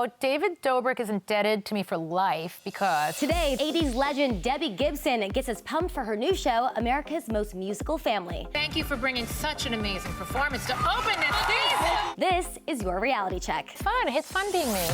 So David Dobrik is indebted to me for life because today, 80s legend Debbie Gibson gets us pumped for her new show, America's Most Musical Family. Thank you for bringing such an amazing performance to open this season. This is your reality check. It's fun. It's fun being me.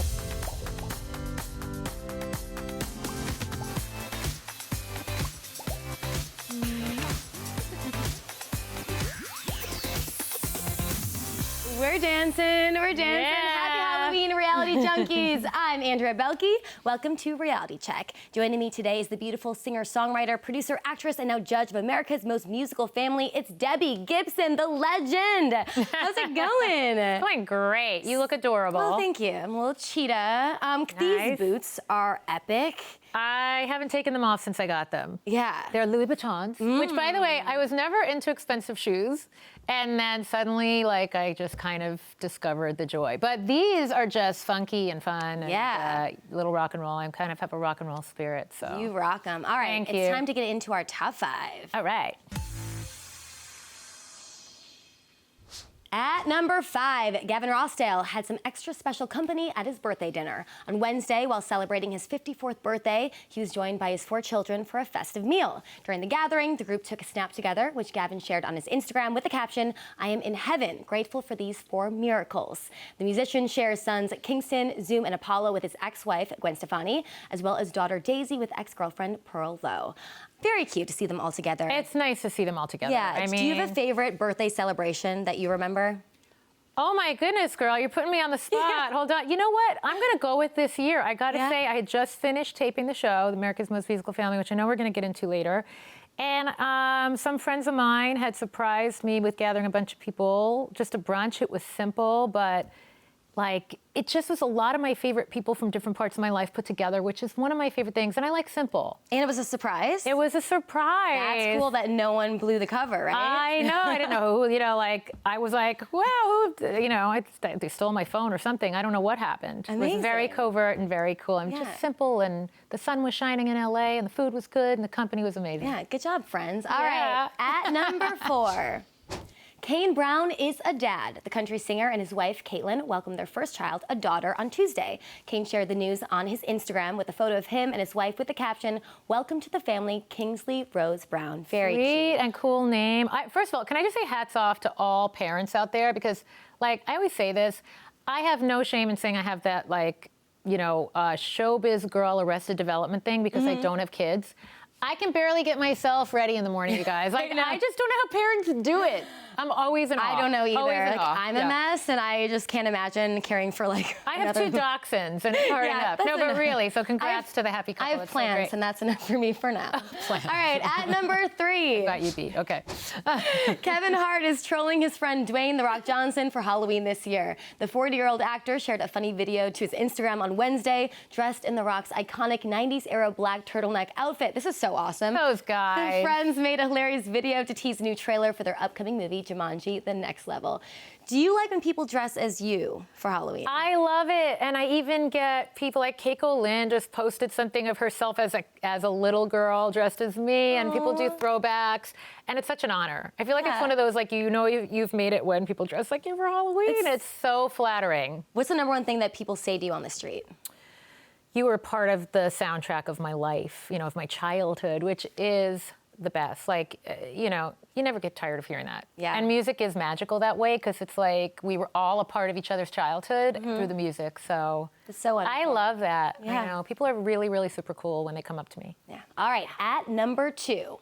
We're dancing. Yeah. Happy Halloween, reality junkies. I'm Andrea Boehlke. Welcome to Reality Check. Joining me today is the beautiful singer, songwriter, producer, actress, and now judge of America's Most Musical Family. It's Debbie Gibson, the legend. How's it going? It's going great. You look adorable. Well, thank you. I'm a little cheetah. These boots are epic. I haven't taken them off since I got them. Yeah. They're Louis Vuittons, which, by the way, I was never into expensive shoes. And then suddenly, I just kind of discovered the joy. But these are just funky and fun. And, little rock and roll. I kind of have a rock and roll spirit, so. You rock them. All right, Thank you. It's time to get into our top 5. All right. At number 5, Gavin Rossdale had some extra special company at his birthday dinner. On Wednesday, while celebrating his 54th birthday, he was joined by his 4 children for a festive meal. During the gathering, the group took a snap together, which Gavin shared on his Instagram with the caption, "I am in heaven, grateful for these 4 miracles." The musician shares sons Kingston, Zoom, and Apollo with his ex-wife, Gwen Stefani, as well as daughter Daisy with ex-girlfriend Pearl Lowe. Very cute to see them all together. It's nice to see them all together. Yeah. Do you have a favorite birthday celebration that you remember? Oh my goodness, girl, you're putting me on the spot. Yeah. Hold on. You know what? I'm going to go with this year. I got to say, I had just finished taping the show, America's Most Musical Family, which I know we're going to get into later. And some friends of mine had surprised me with gathering a bunch of people, just a brunch. It was simple, but it just was a lot of my favorite people from different parts of my life put together, which is one of my favorite things. And I like simple. And it was a surprise? It was a surprise. That's cool that no one blew the cover, right? I know. I didn't know who, I was like, well, they stole my phone or something. I don't know what happened. Amazing. It was very covert and very cool. And just simple. And the sun was shining in LA and the food was good and the company was amazing. Yeah, good job, friends. All right. At number 4. Kane Brown is a dad. The country singer and his wife, Caitlin, welcomed their first child, a daughter, on Tuesday. Kane shared the news on his Instagram with a photo of him and his wife with the caption, "Welcome to the family, Kingsley Rose Brown." Very sweet cute. and cool name. First of all, can I just say hats off to all parents out there? Because, I always say this, I have no shame in saying I have that, showbiz girl Arrested Development thing because I don't have kids. I can barely get myself ready in the morning, you guys. I just don't know how parents do it. I'm always in awe. I don't know either. I'm a mess, and I just can't imagine caring for I have 2 dachshunds, and it's hard enough. No, but really, so congrats to the happy couple. I have plans, and that's enough for me for now. All right, at number 3. Got you beat. Okay. Kevin Hart is trolling his friend Dwayne "The Rock" Johnson for Halloween this year. The 40-year-old actor shared a funny video to his Instagram on Wednesday, dressed in The Rock's iconic 90s-era black turtleneck outfit. This is so awesome. Those guys. His friends made a hilarious video to tease a new trailer for their upcoming movie, Jumanji: The Next Level. Do you like when people dress as you for Halloween? I love it, and I even get people like Keiko Lynn just posted something of herself as a little girl dressed as me, and people do throwbacks, and it's such an honor. I feel like it's one of those you've made it when people dress like you for Halloween. It's so flattering. What's the number one thing that people say to you on the street? You were part of the soundtrack of my life, of my childhood, which is the best. You never get tired of hearing that. Yeah. And music is magical that way because it's we were all a part of each other's childhood through the music. So it's so wonderful. I love that. Yeah. I know. People are really, really super cool when they come up to me. Yeah. All right. At number 2.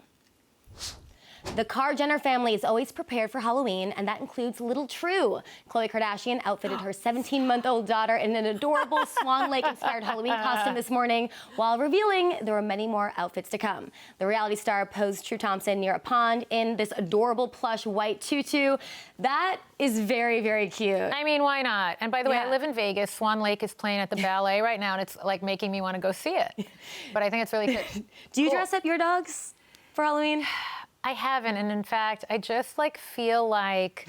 The Kar Jenner family is always prepared for Halloween, and that includes Little True. Khloe Kardashian outfitted her 17-month-old daughter in an adorable Swan Lake-inspired Halloween costume this morning, while revealing there were many more outfits to come. The reality star posed True Thompson near a pond in this adorable plush white tutu. That is very, very cute. I mean, why not? And by the way, I live in Vegas. Swan Lake is playing at the ballet right now, and it's making me want to go see it. But I think it's really good. Do you dress up your dogs for Halloween? I haven't, and in fact, I just feel like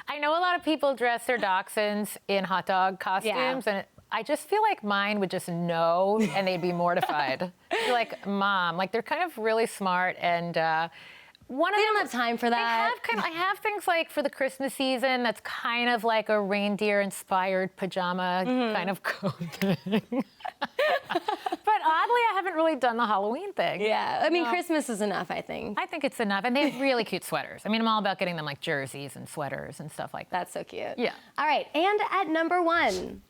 I know a lot of people dress their dachshunds in hot dog costumes, and I just feel like mine would just know, and they'd be mortified. Be like, Mom, they're kind of really smart, and One of They them, don't have time for that. I have things like for the Christmas season that's kind of like a reindeer-inspired pajama kind of coat thing. But oddly, I haven't really done the Halloween thing. Yeah, I mean, Christmas is enough, I think. I think it's enough. And they have really cute sweaters. I mean, I'm all about getting them like jerseys and sweaters and stuff like that. That's so cute. Yeah. All right, and at number 1.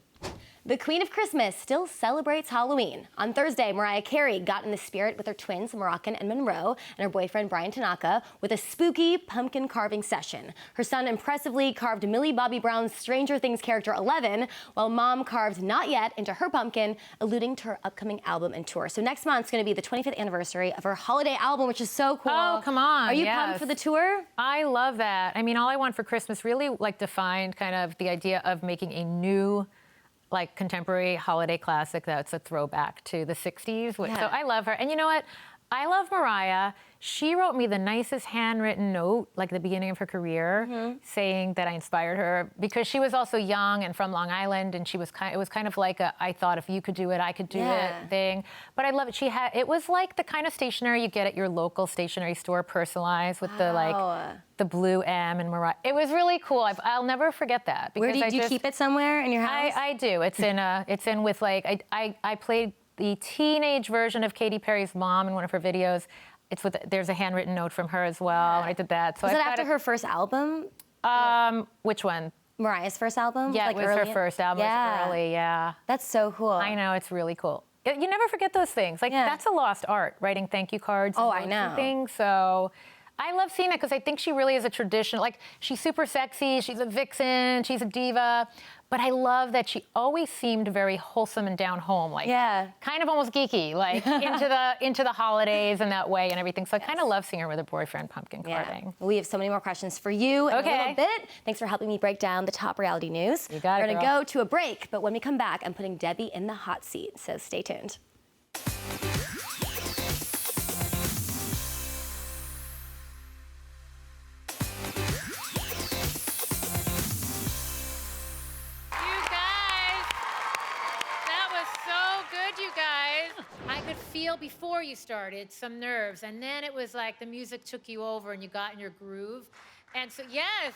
The Queen of Christmas still celebrates Halloween. On Thursday, Mariah Carey got in the spirit with her twins, Moroccan and Monroe, and her boyfriend, Brian Tanaka, with a spooky pumpkin carving session. Her son impressively carved Millie Bobby Brown's Stranger Things character 11, while mom carved Not Yet into her pumpkin, alluding to her upcoming album and tour. So next month's going to be the 25th anniversary of her holiday album, which is so cool. Oh, come on. Are you pumped for the tour? I love that. I mean, All I Want for Christmas really like defined kind of the idea of making a new like contemporary holiday classic that's a throwback to the 60s. So I love her. And you know what? I love Mariah. She wrote me the nicest handwritten note, like at the beginning of her career, saying that I inspired her because she was also young and from Long Island, and it was kind of like a I thought if you could do it, I could do it thing. But I love it. It was like the kind of stationery you get at your local stationery store, personalized with the blue M and Mariah. It was really cool. I'll never forget that. Where do you keep it somewhere in your house? I do. It's in with like I played the teenage version of Katy Perry's mom in one of her videos. There's a handwritten note from her as well. And I did that. So was that after her first album? Which one? Mariah's first album? Yeah, like it was her first album. Yeah. It was early, yeah. That's so cool. I know, it's really cool. You never forget those things. Like, that's a lost art, writing thank you cards and I know. things. So I love seeing that because I think she really is a traditional, like, she's super sexy, she's a vixen, she's a diva. But I love that she always seemed very wholesome and down home, like kind of almost geeky, like into the holidays in that way and everything. So I kind of love seeing her with her boyfriend pumpkin carving. We have so many more questions for you in a little bit. Thanks for helping me break down the top reality news. You got it, We're going to go to a break, but when we come back, I'm putting Debbie in the hot seat, so stay tuned. Feel before you started some nerves, and then it was like the music took you over and you got in your groove. And so yes.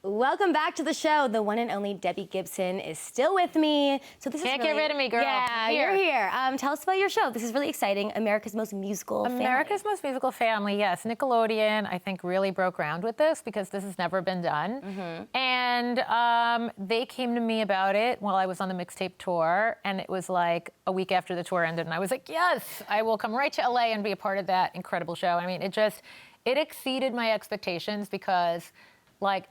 Welcome back to the show. The one and only Debbie Gibson is still with me. So this Can't get rid of me, girl. Yeah, you're here. Tell us about your show. This is really exciting. America's Most Musical Family. America's Most Musical Family, yes. Nickelodeon, I think, really broke ground with this because this has never been done. And they came to me about it while I was on the mixtape tour, and it was like a week after the tour ended, and I was like, yes, I will come right to LA and be a part of that incredible show. I mean, it exceeded my expectations because, like,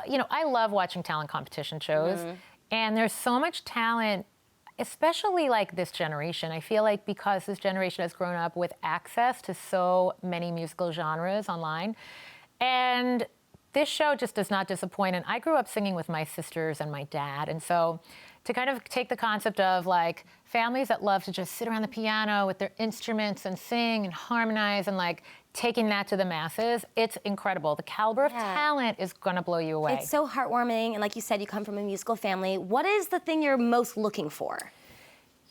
you know, I love watching talent competition shows, and there's so much talent, especially like this generation. I feel like because this generation has grown up with access to so many musical genres online, and this show just does not disappoint. And I grew up singing with my sisters and my dad, and so to kind of take the concept of like families that love to just sit around the piano with their instruments and sing and harmonize and like taking that to the masses, it's incredible. The caliber of talent is gonna blow you away. It's so heartwarming, and like you said, you come from a musical family. What is the thing you're most looking for?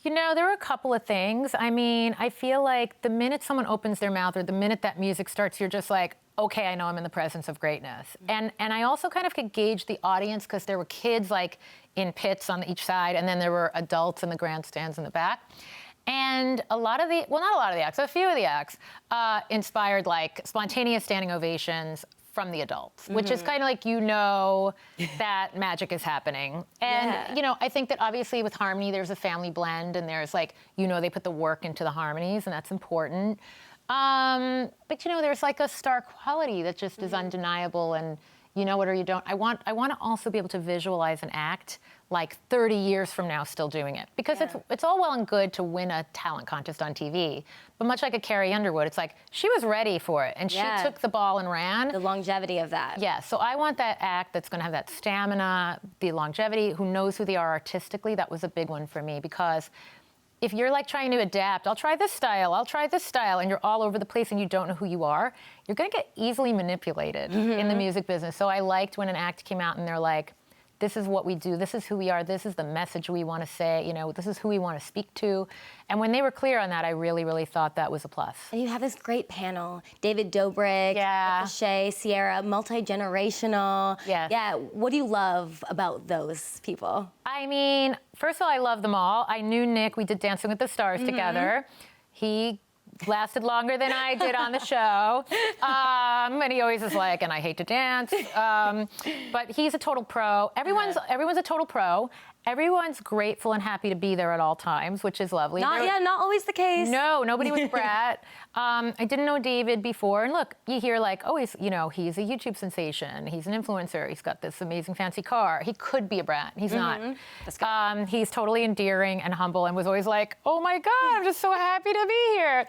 You know, there are a couple of things. I mean, I feel like the minute someone opens their mouth or the minute that music starts, you're just like, okay, I know I'm in the presence of greatness. And I also kind of could gauge the audience because there were kids like in pits on each side, and then there were adults in the grandstands in the back. And a lot of the, well, not a lot of the acts, a few of the acts inspired like spontaneous standing ovations from the adults, which is kind of like, you know, that magic is happening. And, you know, I think that obviously with harmony, there's a family blend, and there's like, you know, they put the work into the harmonies, and that's important. But, you know, there's like a star quality that just is undeniable, and you know it or you don't. I want to also be able to visualize an act like 30 years from now still doing it. Because it's all well and good to win a talent contest on TV, but much like a Carrie Underwood, it's like she was ready for it, and she took the ball and ran. The longevity of that. Yeah, so I want that act that's gonna have that stamina, the longevity, who knows who they are artistically. That was a big one for me, because if you're like trying to adapt, I'll try this style, and you're all over the place and you don't know who you are, you're gonna get easily manipulated in the music business. So I liked when an act came out and they're like, this is what we do, this is who we are, this is the message we want to say, you know, this is who we want to speak to. And when they were clear on that, I really, really thought that was a plus. And you have this great panel, David Dobrik, Shay, Sierra, multi-generational. Yes. Yeah, what do you love about those people? I mean, first of all, I love them all. I knew Nick, we did Dancing with the Stars together. He lasted longer than I did on the show. And he always is like, and I hate to dance. But he's a total pro. Everyone's a total pro. Everyone's grateful and happy to be there at all times, which is lovely. Not always the case. No, nobody was brat. I didn't know David before. And look, you hear like, oh, he's a YouTube sensation. He's an influencer. He's got this amazing fancy car. He could be a brat. He's not. That's good. He's totally endearing and humble and was always like, oh my God, I'm just so happy to be here.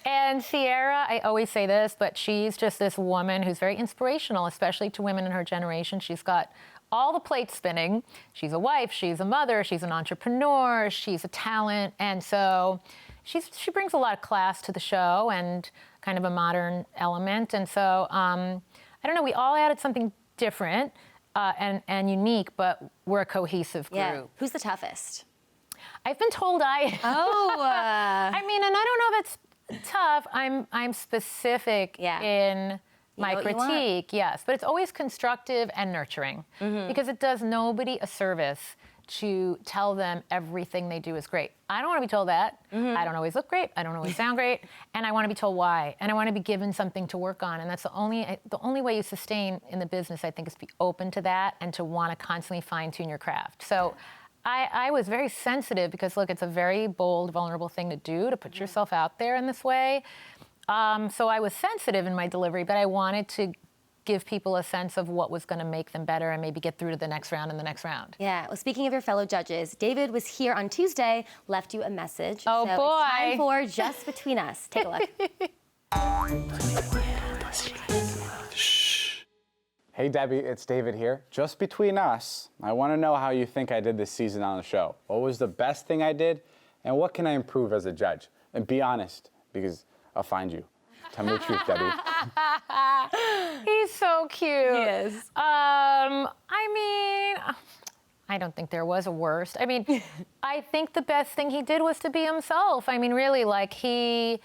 And Sierra, I always say this, but she's just this woman who's very inspirational, especially to women in her generation. She's got all the plates spinning. She's a wife, she's a mother, she's an entrepreneur, she's a talent. And so she brings a lot of class to the show and kind of a modern element. And so, I don't know, we all added something different and unique, but we're a cohesive group. Yeah. Who's the toughest? I've been told I... Oh. I mean, and I don't know if it's tough. I'm specific in my critique, yes, but it's always constructive and nurturing because it does nobody a service to tell them everything they do is great. I don't want to be told that. I don't always look great. I don't always sound great, and I want to be told why, and I want to be given something to work on, and that's the only way you sustain in the business, I think, is to be open to that and to want to constantly fine-tune your craft. So I was very sensitive because, look, it's a very bold, vulnerable thing to do, to put yourself out there in this way. So I was sensitive in my delivery, but I wanted to give people a sense of what was going to make them better and maybe get through to the next round and the next round. Yeah. Well, speaking of your fellow judges, David was here on Tuesday, left you a message. Oh, so boy. It's time for Just Between Us. Take a look. Hey Debbie, it's David here. Just between us, I want to know how you think I did this season on the show. What was the best thing I did, and what can I improve as a judge? And be honest, because I'll find you. Tell me the truth, Debbie. He's so cute. He is. I mean, I don't think there was a worst. I mean, I think the best thing he did was to be himself. I mean, really, like he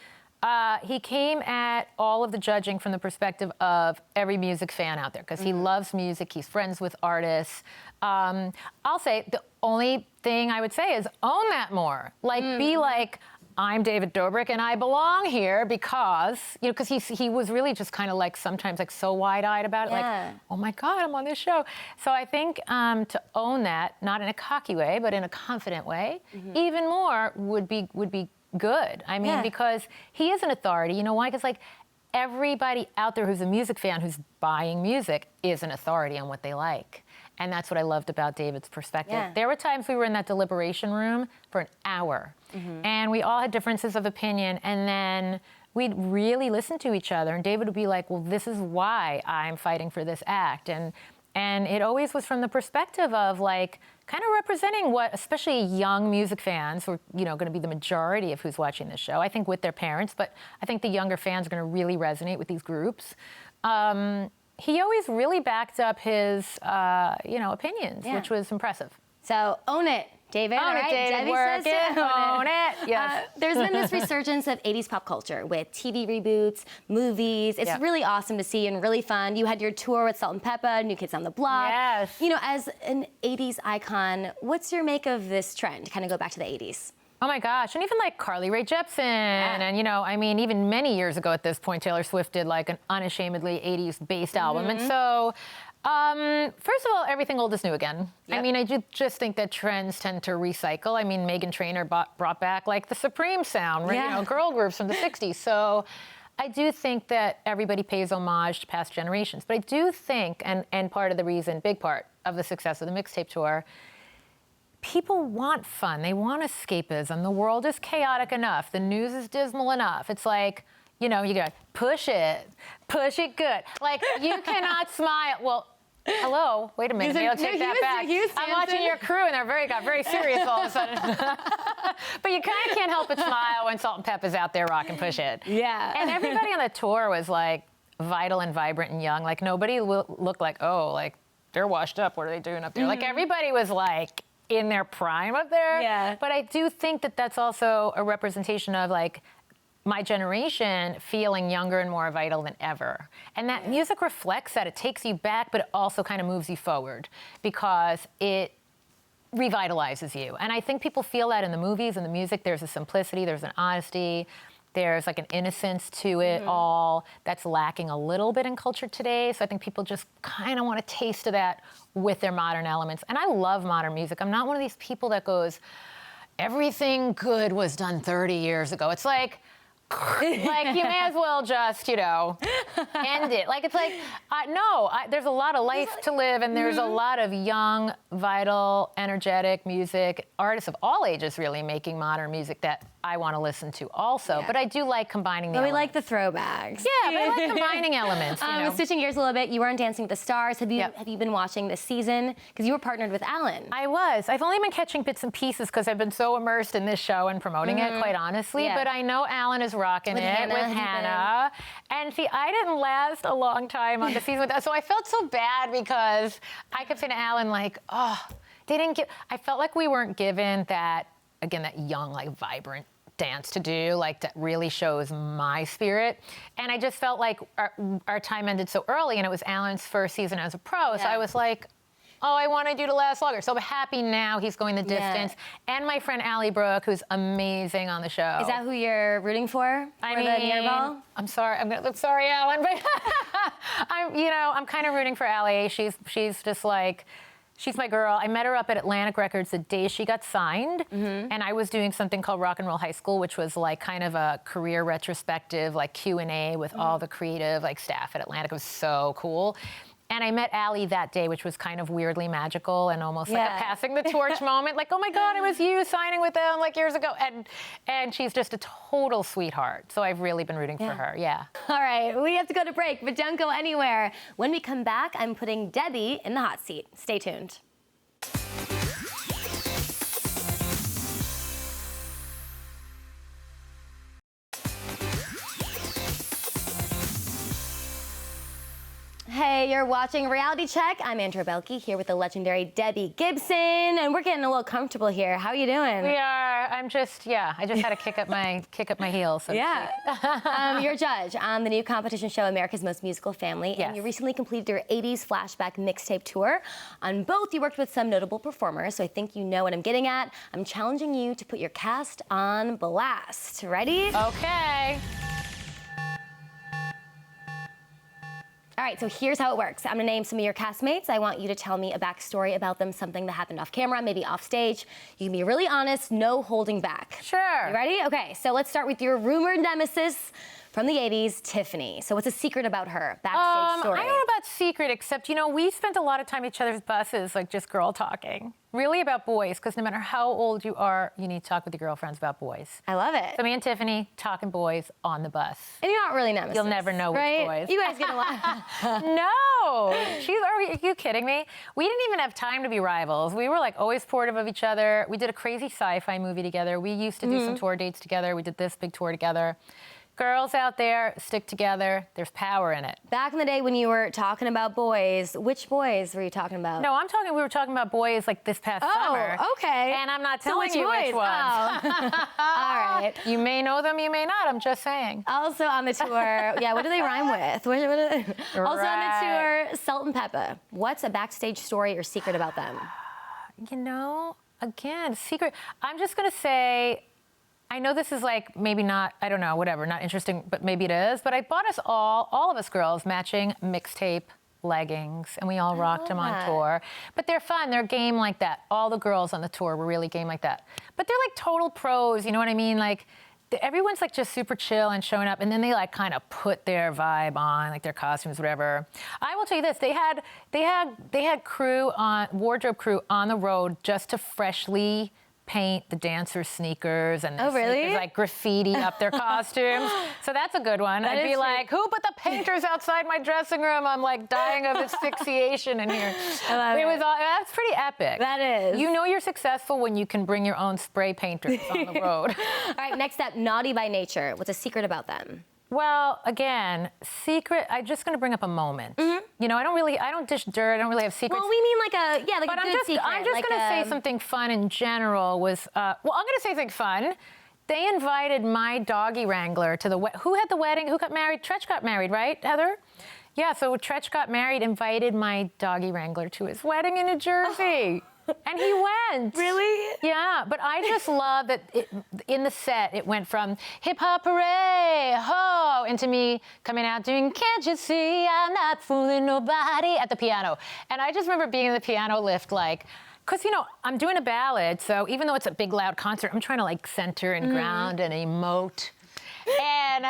came at all of the judging from the perspective of every music fan out there because he loves music. He's friends with artists. I'll say the only thing I would say is own that more. Like, be like, I'm David Dobrik and I belong here because, because he was really just kind of like sometimes like so wide-eyed about it, like, oh my God, I'm on this show. So I think to own that, not in a cocky way, but in a confident way, even more would be good. I mean, because he is an authority. You know why? Because like everybody out there who's a music fan who's buying music is an authority on what they like. And that's what I loved about David's perspective. Yeah. There were times we were in that deliberation room for an hour and we all had differences of opinion, and then we'd really listen to each other, and David would be like, well, this is why I'm fighting for this act. And it always was from the perspective of like kind of representing what, especially young music fans who are, going to be the majority of who's watching this show, I think with their parents, but I think the younger fans are going to really resonate with these groups. He always really backed up his, opinions, which was impressive. So own it, David. Own it, David. Debbie Work says it. Own it. Yes. There's been this resurgence of 80s pop culture with TV reboots, movies. It's really awesome to see and really fun. You had your tour with Salt and Peppa, New Kids on the Block. Yes. As an 80s icon, what's your make of this trend? Kind of go back to the 80s. Oh my gosh, and even like Carly Rae Jepsen, and even many years ago at this point, Taylor Swift did like an unashamedly 80s-based album. And so, first of all, everything old is new again. Yep. I mean, I just think that trends tend to recycle. I mean, Meghan Trainor brought back like the Supreme sound, right? Girl groups from the 60s. So I do think that everybody pays homage to past generations. But I do think, and part of the reason, big part of the success of the mixtape tour, people want fun. They want escapism. The world is chaotic enough. The news is dismal enough. It's like, you go, push it good. Like, you cannot smile. Well, hello, wait a minute, maybe I'll take that back. I'm watching your crew and got very serious all of a sudden. But you kind of can't help but smile when Salt and Peppa's out there rocking Push It. Yeah. And everybody on the tour was like vital and vibrant and young. Like nobody looked like, they're washed up. What are they doing up there? Like everybody was like in their prime up there. Yeah. But I do think that that's also a representation of like my generation feeling younger and more vital than ever. And that music reflects that. It takes you back, but it also kind of moves you forward because it revitalizes you. And I think people feel that in the movies and the music. There's a simplicity, there's an honesty, there's like an innocence to it all that's lacking a little bit in culture today. So I think people just kind of want a taste of that with their modern elements. And I love modern music. I'm not one of these people that goes, everything good was done 30 years ago. It's like you may as well just, end it. Like, it's like, there's a lot of life to live, and there's a lot of young, vital, energetic music, artists of all ages really making modern music that I want to listen to also. Yeah. But I do like combining the elements. We like the throwbacks. Yeah, but I like combining elements. Switching gears a little bit, you were on Dancing with the Stars. Have you been watching this season? Because you were partnered with Alan. I was. I've only been catching bits and pieces because I've been so immersed in this show and promoting it, quite honestly. Yeah. But I know Alan is rocking with Hannah. And see, I didn't last a long time on the season with that. So I felt so bad because I kept saying to Alan, like, they didn't give, I felt like we weren't given that, again, that young, like, vibrant dance to do, like, that really shows my spirit. And I just felt like our time ended so early, and it was Alan's first season as a pro. So I was like, I wanted you to last longer. So I'm happy now he's going the distance. Yeah. And my friend Allie Brooke, who's amazing on the show. Is that who you're rooting for? I mean, the near ball? I'm sorry. I'm gonna look sorry, Alan, but I'm kind of rooting for Allie. She's just like, she's my girl. I met her up at Atlantic Records the day she got signed, and I was doing something called Rock and Roll High School, which was like kind of a career retrospective, like Q&A with all the creative like staff at Atlantic. It was so cool. And I met Allie that day, which was kind of weirdly magical and almost like a passing the torch moment. Like, oh my God, it was you signing with them like years ago. And she's just a total sweetheart. So I've really been rooting for her, All right, we have to go to break, but don't go anywhere. When we come back, I'm putting Debbie in the hot seat. Stay tuned. Hey, you're watching Reality Check. I'm Andrea Boehlke here with the legendary Debbie Gibson, and we're getting a little comfortable here. How are you doing? We are. I just had to kick up my heels. So you're a judge on the new competition show America's Most Musical Family, and you recently completed your 80s flashback mixtape tour. On both, you worked with some notable performers, so I think you know what I'm getting at. I'm challenging you to put your cast on blast. Ready? Okay. All right, so here's how it works. I'm gonna name some of your castmates. I want you to tell me a backstory about them, something that happened off camera, maybe off stage. You can be really honest, no holding back. Sure. You ready? Okay, so let's start with your rumored nemesis from the 80s, Tiffany. So what's a secret about her, backstage story? I don't know about secret, except, we spent a lot of time at each other's buses, like just girl talking. Really about boys, because no matter how old you are, you need to talk with your girlfriends about boys. I love it. So me and Tiffany talking boys on the bus. And you're not really nemesis. You'll never know which boys. You guys get a lot. No. Are you kidding me? We didn't even have time to be rivals. We were like always supportive of each other. We did a crazy sci-fi movie together. We used to do some tour dates together. We did this big tour together. Girls out there, stick together. There's power in it. Back in the day when you were talking about boys, which boys were you talking about? No, we were talking about boys like this past summer. Oh, okay. And I'm not telling you which ones. Oh. All right. You may know them, you may not. I'm just saying. Also on the tour, what do they rhyme with? What are they? Also on the tour, Salt and Peppa. What's a backstage story or secret about them? Again, secret. I'm just going to say, I know this is like maybe not, I don't know, whatever, not interesting, but maybe it is. But I bought us all of us girls, matching mixtape leggings, and we all rocked them on tour. But they're fun, they're game like that. All the girls on the tour were really game like that. But they're like total pros, you know what I mean? Like, everyone's like just super chill and showing up, and then they like kind of put their vibe on, like their costumes, whatever. I will tell you this: they had wardrobe crew on the road just to freshly paint the dancers' sneakers and sneakers, like graffiti up their costumes. So that's a good one. I'd be like, who put the painters outside my dressing room? I'm like dying of asphyxiation in here. That's pretty epic. That is. You know you're successful when you can bring your own spray painters on the road. All right, next up, Naughty by Nature. What's a secret about them? Well, again, secret, I'm just going to bring up a moment. I don't dish dirt. I don't really have secrets. Well, we mean like a but a good secret. I'm just going to say something fun in general was, I'm going to say something fun. They invited my doggy wrangler to the who had the wedding? Who got married? Tretch got married, right, Heather? Yeah, so Tretch got married, invited my doggy wrangler to his wedding in New Jersey. And he went. Really? Yeah, but I just love that in the set, it went from hip hop hooray, ho, into me coming out doing, can't you see I'm not fooling nobody at the piano. And I just remember being in the piano lift like, because, I'm doing a ballad, so even though it's a big, loud concert, I'm trying to, like, center and ground and emote. And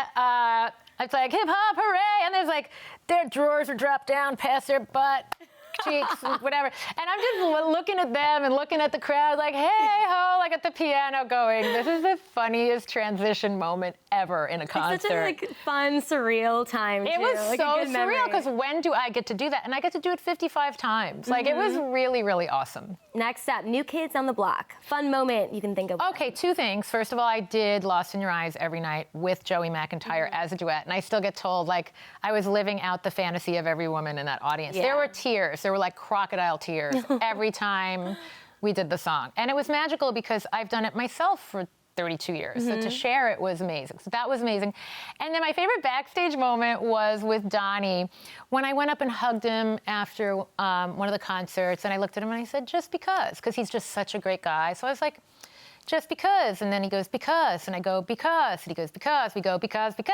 it's like, hip-hop, hooray! And there's, like, their drawers are dropped down past their butt cheeks, whatever. And I'm just looking at them and looking at the crowd like, hey, ho, like at the piano going, this is the funniest transition moment ever in a concert. It's such a fun, surreal time, It too. was like so surreal, because when do I get to do that? And I get to do it 55 times. Like, it was really, really awesome. Next up, New Kids on the Block. Fun moment you can think of. Okay, two things. First of all, I did Lost in Your Eyes every night with Joey McIntyre as a duet. And I still get told, like, I was living out the fantasy of every woman in that audience. Yeah. There were tears. There were, like, crocodile tears every time we did the song. And it was magical because I've done it myself for 32 years. So to share it was amazing. So that was amazing. And then my favorite backstage moment was with Donnie when I went up and hugged him after one of the concerts. And I looked at him and I said, just because he's just such a great guy. So I was like, just because. And then he goes, because. And I go, because. And he goes, because. We go, because. And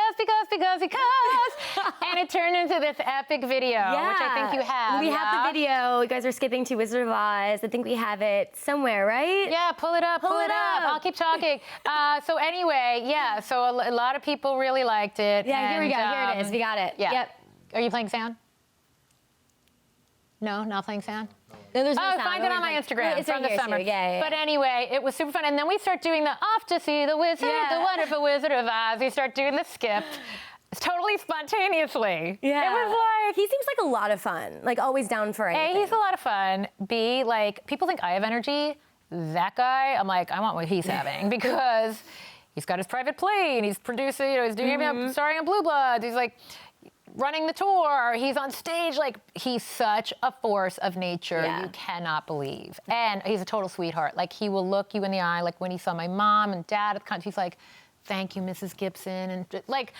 it turned into this epic video, which I think you have. We have the video. You guys are skipping to Wizard of Oz. I think we have it somewhere, right? Yeah, pull it up. I'll keep talking. So anyway, yeah, so a lot of people really liked it. Yeah, here we go. Here it is. We got it. Yeah. Yep. Are you playing sound? No, not playing sound? No, there's no sound. Find it on my Instagram It's from right the here, summer. too. Yeah. But anyway, it was super fun. And then we start doing the off to see the wizard, the wonderful Wizard of Oz. We start doing the skip. It's totally spontaneously. Yeah. It was like... He seems like a lot of fun. Like, always down for anything. A, he's a lot of fun. B, like, people think I have energy. That guy, I'm like, I want what he's having because he's got his private plane. He's producing, he's doing starring in Blue Bloods. He's like running the tour. He's on stage. Like, he's such a force of nature. Yeah. You cannot believe. And he's a total sweetheart. Like, he will look you in the eye. Like, when he saw my mom and dad at the concert, he's like, thank you, Mrs. Gibson. And like,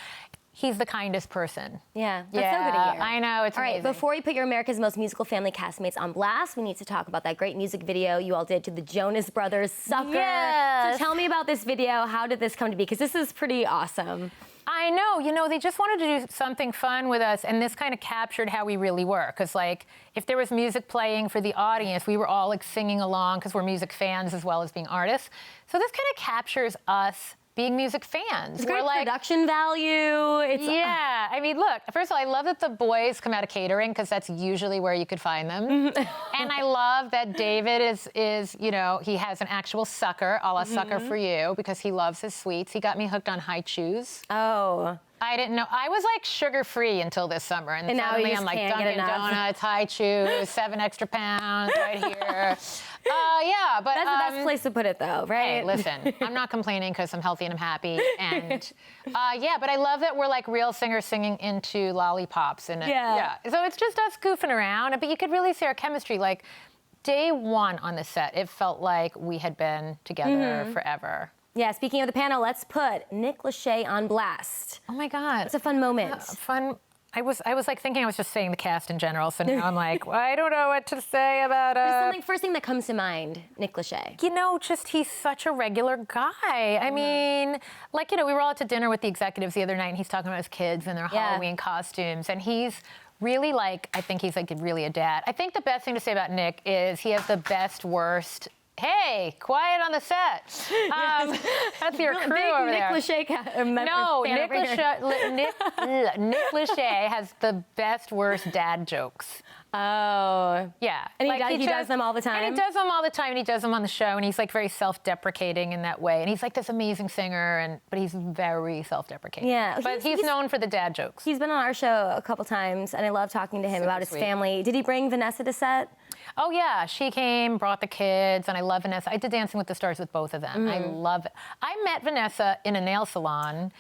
he's the kindest person. Yeah, that's so good to hear. I know, it's amazing. All right, before we put your America's Most Musical Family castmates on blast, we need to talk about that great music video you all did to the Jonas Brothers, Sucker. Yes. So tell me about this video. How did this come to be? Because this is pretty awesome. I know, they just wanted to do something fun with us, and this kind of captured how we really were. Because, like, if there was music playing for the audience, we were all, like, singing along because we're music fans as well as being artists. So this kind of captures us being music fans. It's great like, production value. Yeah, I mean, look, first of all, I love that the boys come out of catering because that's usually where you could find them. And I love that David is, he has an actual sucker, a la Sucker for You, because he loves his sweets. He got me hooked on high chews. Oh. I didn't know. I was like sugar-free until this summer, and now suddenly you I'm just like can't get Dunkin' enough. Donuts, high chews, 7 extra pounds right here. Yeah, but That's the best place to put it, though, right? Hey, listen, I'm not complaining because I'm healthy and I'm happy, and yeah, but I love that we're like real singers singing into lollipops, and yeah. So it's just us goofing around, but you could really see our chemistry. Like day one on the set, it felt like we had been together forever. Yeah, speaking of the panel, let's put Nick Lachey on blast. Oh my God. It's a fun moment. Fun. I was like thinking I was just saying the cast in general, so now I'm like, well, I don't know what to say about There's first thing that comes to mind, Nick Lachey. Just he's such a regular guy. I mean, like, we were all out to dinner with the executives the other night, and he's talking about his kids and their Halloween costumes, and he's really I think he's like really a dad. I think the best thing to say about Nick is he has the best, worst. Hey, quiet on the set. That's your crew over there. Nick Lachey. No, Nick Lachey has the best, worst dad jokes. Oh. Yeah. And he does them all the time? And he does them all the time, and he does them on the show, and he's like very self-deprecating in that way. And he's like this amazing singer, but he's very self-deprecating. Yeah. But he's known for the dad jokes. He's been on our show a couple times, and I love talking to him about his family. Did he bring Vanessa to set? Oh yeah, she came, brought the kids, and I love Vanessa. I did Dancing with the Stars with both of them. I love it. I met Vanessa in a nail salon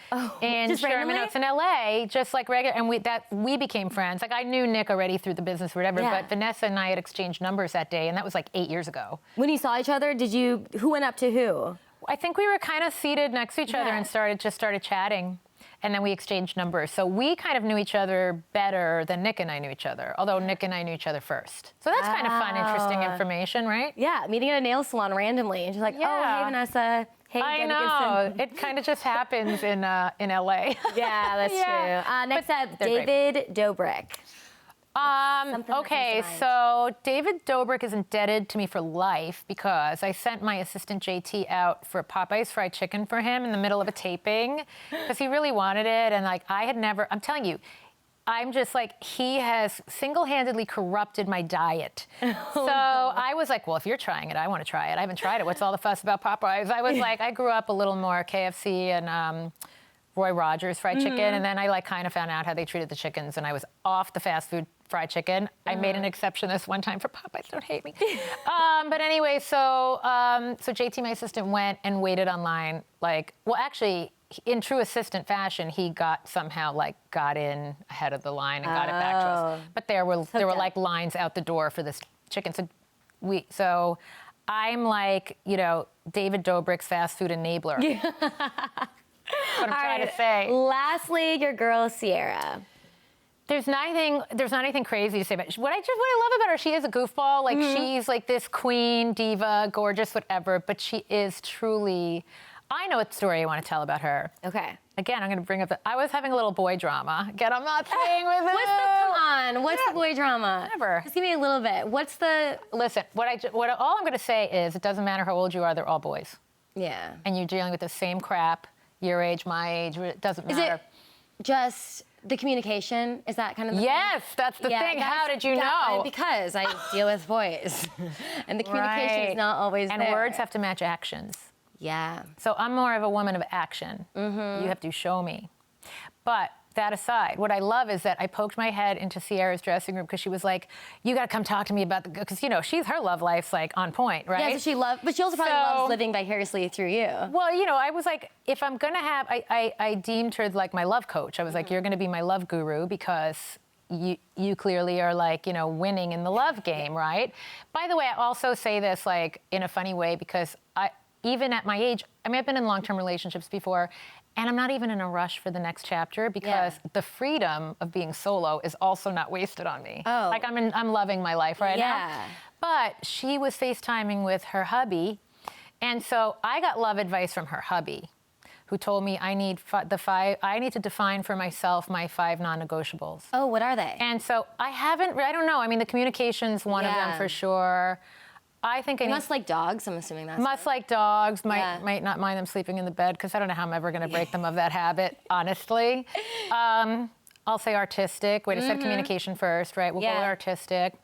in Sherman Oaks in LA, just like regular, and we became friends. Like I knew Nick already through the business or whatever, but Vanessa and I had exchanged numbers that day, and that was like 8 years ago. When you saw each other, who went up to who? I think we were kind of seated next to each other and started chatting. And then we exchanged numbers. So we kind of knew each other better than Nick and I knew each other, although Nick and I knew each other first. So that's kind of fun, interesting information, right? Yeah, meeting at a nail salon randomly. And she's like, oh, hey, Vanessa. Hey, Debbie Gibson. It kind of just happens in LA. Yeah, that's true. Next up, David Dobrik. Okay, so David Dobrik is indebted to me for life because I sent my assistant JT out for Popeye's fried chicken for him in the middle of a taping because he really wanted it. And like I had never, I'm telling you, I'm just like, he has single-handedly corrupted my diet. I was like, well, if you're trying it, I want to try it. I haven't tried it. What's all the fuss about Popeyes? I was like, I grew up a little more KFC and Roy Rogers fried chicken. And then I like kind of found out how they treated the chickens and I was off the fast food fried chicken. I made an exception this one time for Popeyes, don't hate me. But anyway, so JT, my assistant, went and waited online. Like, well, actually, in true assistant fashion, he got in ahead of the line and got it back to us. But there were like lines out the door for this chicken. So I'm like, David Dobrik's fast food enabler. What I'm trying to say. Lastly, your girl Sierra. There's not anything crazy to say about what I love about her. She is a goofball. Like she's like this queen, diva, gorgeous, whatever. But she is truly. I know what story I want to tell about her. Okay. Again, I'm going to bring up. I was having a little boy drama. Again, I'm not saying with it. What's the boy drama? Never. Just give me a little bit. Listen. All I'm going to say is it doesn't matter how old you are. They're all boys. Yeah. And you're dealing with the same crap. Your age, my age. It doesn't matter. Is it just the communication? Is that kind of the thing? That's the thing. How did you know? Because I deal with boys. And the communication is not always there. And words have to match actions. Yeah. So I'm more of a woman of action. You have to show me. But that aside, what I love is that I poked my head into Sierra's dressing room because she was like, you got to come talk to me about because, her love life's like on point, right? Yeah, so but she also probably loves living vicariously through you. Well, I was like, if I'm going to have, I deemed her like my love coach. I was like, you're going to be my love guru because you clearly are like, winning in the love game, right? By the way, I also say this like in a funny way because even at my age, I've been in long-term relationships before, and I'm not even in a rush for the next chapter because the freedom of being solo is also not wasted on me. Oh. Like I'm loving my life right now. But she was FaceTiming with her hubby, and so I got love advice from her hubby, who told me I need to define for myself my 5 non-negotiables. Oh, what are they? And so I don't know. The communication's one of them for sure. I think you must like dogs. I'm assuming that's must like dogs. Might not mind them sleeping in the bed because I don't know how I'm ever going to break them of that habit. Honestly, I'll say artistic. Wait, I said communication first, right? We'll go with artistic.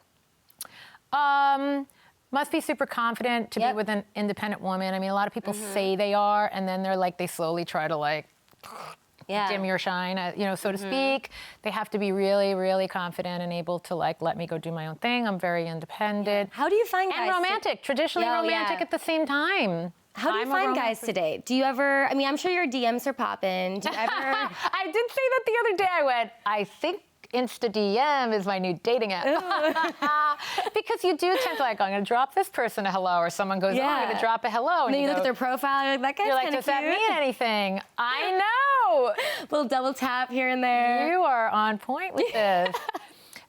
Must be super confident to be with an independent woman. A lot of people say they are, and then they're like they slowly try to dim your shine, so to speak. They have to be really, really confident and able to let me go do my own thing. I'm very independent. How do you find guys? And romantic, traditionally romantic at the same time. How do you find guys today? Do you ever, I'm sure your DMs are popping. Do you ever? I did say that the other day. I went, I think Insta DM is my new dating app. Because you do tend to I'm going to drop this person a hello, or someone goes, I'm going to drop a hello. And then you look at their profile, you're like, that guy's kind of does that mean anything? I know. Little double tap here and there. You are on point with this.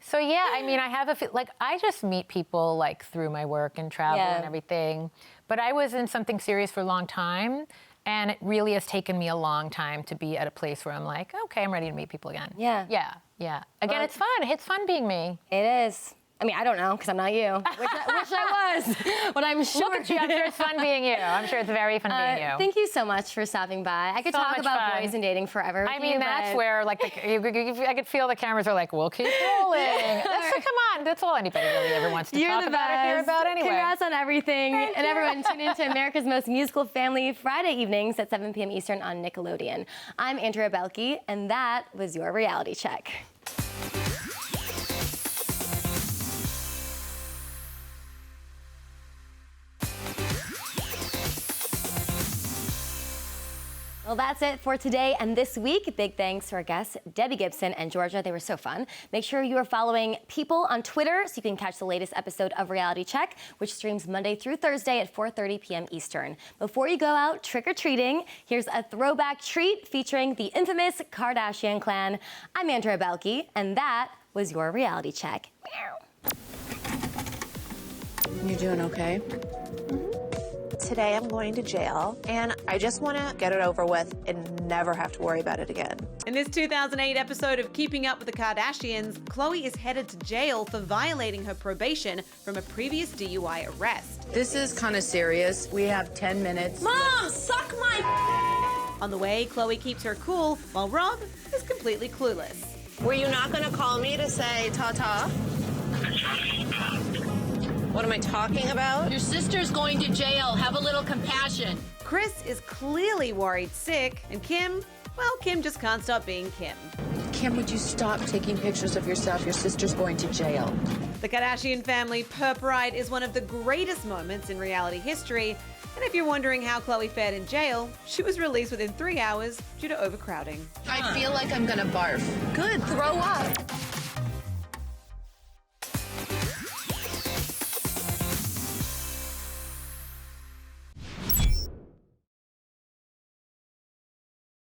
So yeah, I have a I just meet people through my work and travel and everything. But I was in something serious for a long time. And it really has taken me a long time to be at a place where I'm like, okay, I'm ready to meet people again. Yeah. Again, it's fun. It's fun being me. It is. I don't know, because I'm not you. Wish I was, but I'm sure. Look at you. I'm sure it's fun being you. I'm sure it's very fun being you. Thank you so much for stopping by. I could talk about boys and dating forever with you, that's where, I could feel the cameras are like, we'll keep rolling. Come on. That's all anybody really ever wants to talk about or hear about anyway. Congrats on everything. And everyone, tune in to America's Most Musical Family Friday evenings at 7 p.m. Eastern on Nickelodeon. I'm Andrea Boehlke, and that was your reality check. Well, that's it for today and this week. Big thanks to our guests, Debbie Gibson and Georgia. They were so fun. Make sure you are following People on Twitter so you can catch the latest episode of Reality Check, which streams Monday through Thursday at 4:30 p.m. Eastern. Before you go out trick-or-treating, here's a throwback treat featuring the infamous Kardashian clan. I'm Andrea Boehlke, and that was your Reality Check. You doing okay? Today I'm going to jail, and I just want to get it over with and never have to worry about it again. In this 2008 episode of Keeping Up with the Kardashians, Khloe is headed to jail for violating her probation from a previous DUI arrest. This is kind of serious. We have 10 minutes. Mom, suck my... On the way, Khloe keeps her cool, while Rob is completely clueless. Were you not going to call me to say ta-ta? What am I talking about? Your sister's going to jail. Have a little compassion. Chris is clearly worried sick, and Kim, well, Kim just can't stop being Kim. Kim, would you stop taking pictures of yourself? Your sister's going to jail. The Kardashian family perp ride is one of the greatest moments in reality history. And if you're wondering how Khloe fared in jail, she was released within 3 hours due to overcrowding. I feel like I'm gonna barf. Good, throw up.